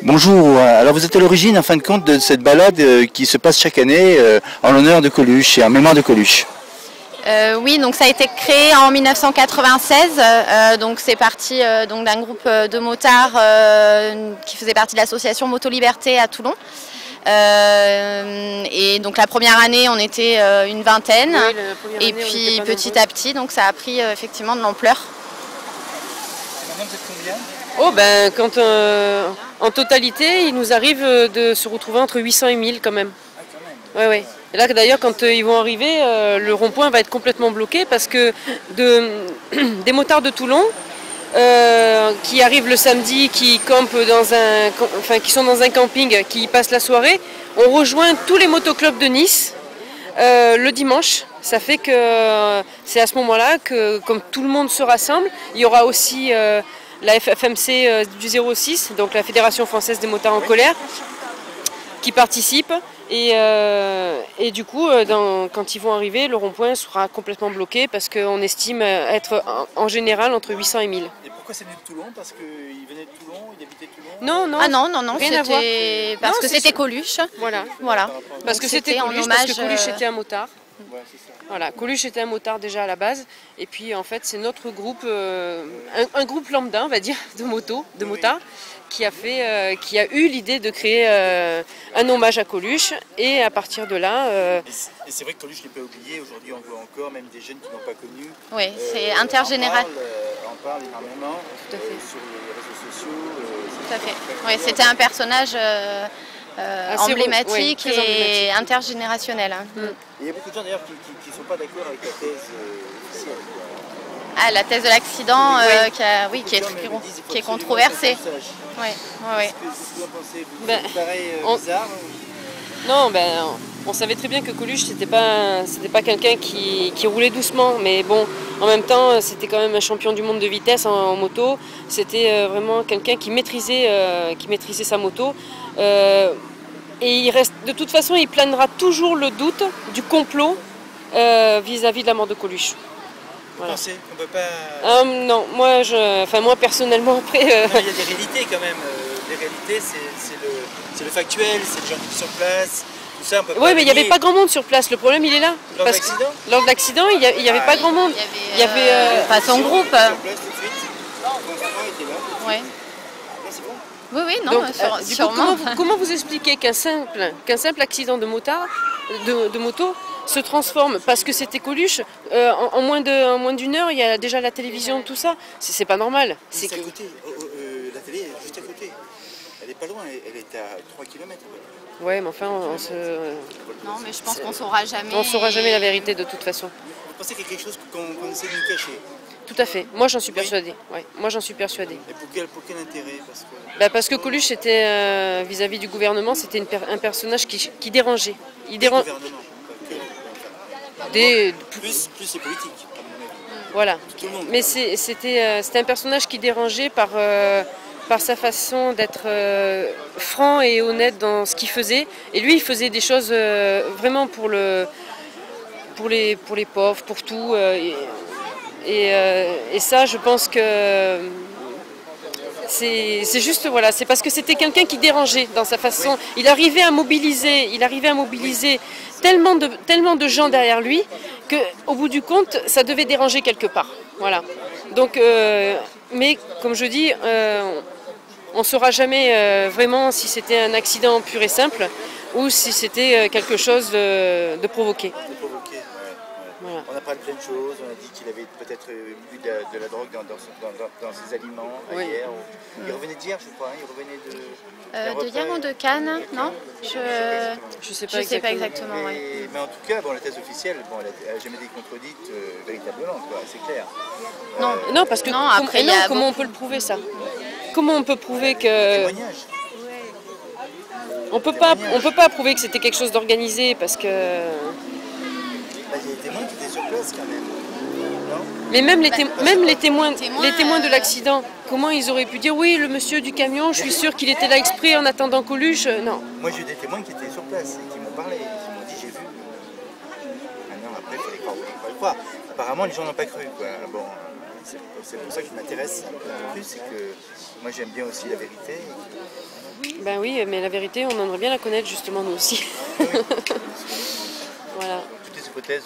Bonjour, alors vous êtes à l'origine en fin de compte de cette balade qui se passe chaque année en l'honneur de Coluche et en mémoire de Coluche. Oui, donc ça a été créé en 1996, donc c'est parti donc d'un groupe de motards qui faisait partie de l'association Moto Liberté à Toulon. Et donc la première année on était une vingtaine, oui, et puis petit à petit donc ça a pris effectivement de l'ampleur. Maintenant vous êtes combien ? Oh ben quand en totalité il nous arrive de se retrouver entre 800 et 1000 quand même. Ah, quand même. Ouais, ouais. Et là d'ailleurs quand ils vont arriver, le rond-point va être complètement bloqué parce que des motards de Toulon qui arrivent le samedi, qui campent qui sont dans un camping, qui passent la soirée, on rejoint tous les motoclubs de Nice le dimanche. Ça fait que c'est à ce moment-là que comme tout le monde se rassemble, il y aura aussi la FFMC du 06, donc la Fédération Française des Motards en Colère, qui participe. Et du coup, quand ils vont arriver, le rond-point sera complètement bloqué parce qu'on estime être en général entre 800 et 1000. Et pourquoi c'est venu de Toulon? Parce qu'il venait de Toulon, il habitait Toulon? Non, non, ah non, rien à voir. Parce que c'était Coluche. Voilà. Parce que c'était en Coluche, hommage, parce que Coluche était un motard. Ouais, c'est ça. Voilà, Coluche était un motard déjà à la base, et puis en fait c'est notre groupe, un groupe lambda on va dire, de motards, qui a eu l'idée de créer un hommage à Coluche, et à partir de là... Et c'est vrai que Coluche n'est pas oublié, aujourd'hui on voit encore même des jeunes qui n'ont pas connu. Oui, c'est intergénérationnel. On parle énormément. Tout à fait. Sur les réseaux sociaux. Tout à fait. Oui, c'était un personnage emblématique, très et emblématique. intergénérationnel. Et il y a beaucoup de gens d'ailleurs qui ne sont pas d'accord avec la thèse officielle. Ah, la thèse de l'accident qui est controversée. Oui. Qu'est-ce que vous en pensez? Vous Ben, paraît bizarre? Non, on savait très bien que Coluche c'était pas quelqu'un qui roulait doucement, mais bon, en même temps c'était quand même un champion du monde de vitesse en moto. C'était vraiment quelqu'un qui maîtrisait sa moto. Et de toute façon, il planera toujours le doute du complot vis-à-vis de la mort de Coluche. Voilà. Vous pensez qu'on peut pas... Non, moi personnellement après... Non, il y a des réalités quand même. Les réalités, c'est le factuel, c'est les gens qui sont sur place. Tout ça, on peut pas Oui, mais il n'y avait nier. pas grand monde sur place. Le problème, il est là. Lors de l'accident? Lors de l'accident, il n'y avait pas grand monde. Il y avait enfin, son groupe. Sur place tout de suite. Mon frère était là. Oui. Là, c'est bon. Oui, non, Donc, du coup, sûrement. comment vous expliquez qu'un simple accident de moto se transforme parce que c'était Coluche en moins d'une heure, il y a déjà la télévision, tout ça. C'est pas normal. C'est à côté. La télé est juste à côté. Elle est pas loin. Elle est à 3 km. Ouais, mais enfin, Non, mais je pense qu'on saura jamais. on saura jamais la vérité de toute façon. Vous pensez qu'il y a quelque chose qu'on essaie de nous cacher? Tout à fait. Moi, j'en suis persuadée. Ouais, moi, j'en suis persuadée. Et pour quel intérêt? Parce que Coluche, c'était vis-à-vis du gouvernement, c'était un personnage qui dérangeait. Le gouvernement. Plus c'est politique. Voilà. Tout le monde. Mais c'était un personnage qui dérangeait par sa façon d'être franc et honnête dans ce qu'il faisait. Et lui, il faisait des choses vraiment pour les pauvres, pour tout. Et ça, je pense que c'est juste, voilà, c'est parce que c'était quelqu'un qui dérangeait dans sa façon. Il arrivait à mobiliser tellement de gens derrière lui qu'au bout du compte, ça devait déranger quelque part. Voilà. Donc, mais comme je dis, on ne saura jamais vraiment si c'était un accident pur et simple ou si c'était quelque chose de provoqué. Voilà. On apprend plein de choses, on a dit qu'il avait peut-être bu de la drogue dans ses aliments hier. Il revenait d'hier, je crois, il revenait de hier ou de Cannes, non? Je sais pas exactement. Mais en tout cas, la thèse officielle, elle n'a jamais été contredite véritablement, c'est clair. Non, parce que comment on peut le prouver ça? Comment on peut prouver que... Témoignage. On peut pas prouver que c'était quelque chose d'organisé parce que... Il y a des témoins qui étaient sur place quand même. Non? Mais même les témoins de l'accident, comment ils auraient pu dire oui, le monsieur du camion, je suis sûr qu'il était là exprès en attendant Coluche? Non. Moi j'ai eu des témoins qui étaient sur place et qui m'ont parlé, qui m'ont dit j'ai vu. Maintenant après il fallait croire. Apparemment les gens n'ont pas cru, quoi. Bon, c'est pour ça que je m'intéresse un peu plus, c'est que moi j'aime bien aussi la vérité. Ben oui, mais la vérité, on aimerait bien la connaître justement nous aussi. Voilà. Toutes les hypothèses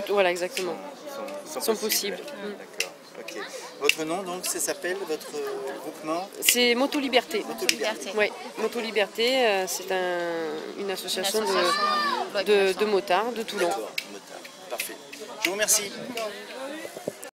Voilà, exactement. sont possibles. D'accord. Ok. Votre nom, donc, ça s'appelle, votre groupement? C'est Moto Liberté. Moto Liberté. Oui, Moto Liberté, c'est une association de motards de Toulon. D'accord, motard. Parfait. Je vous remercie.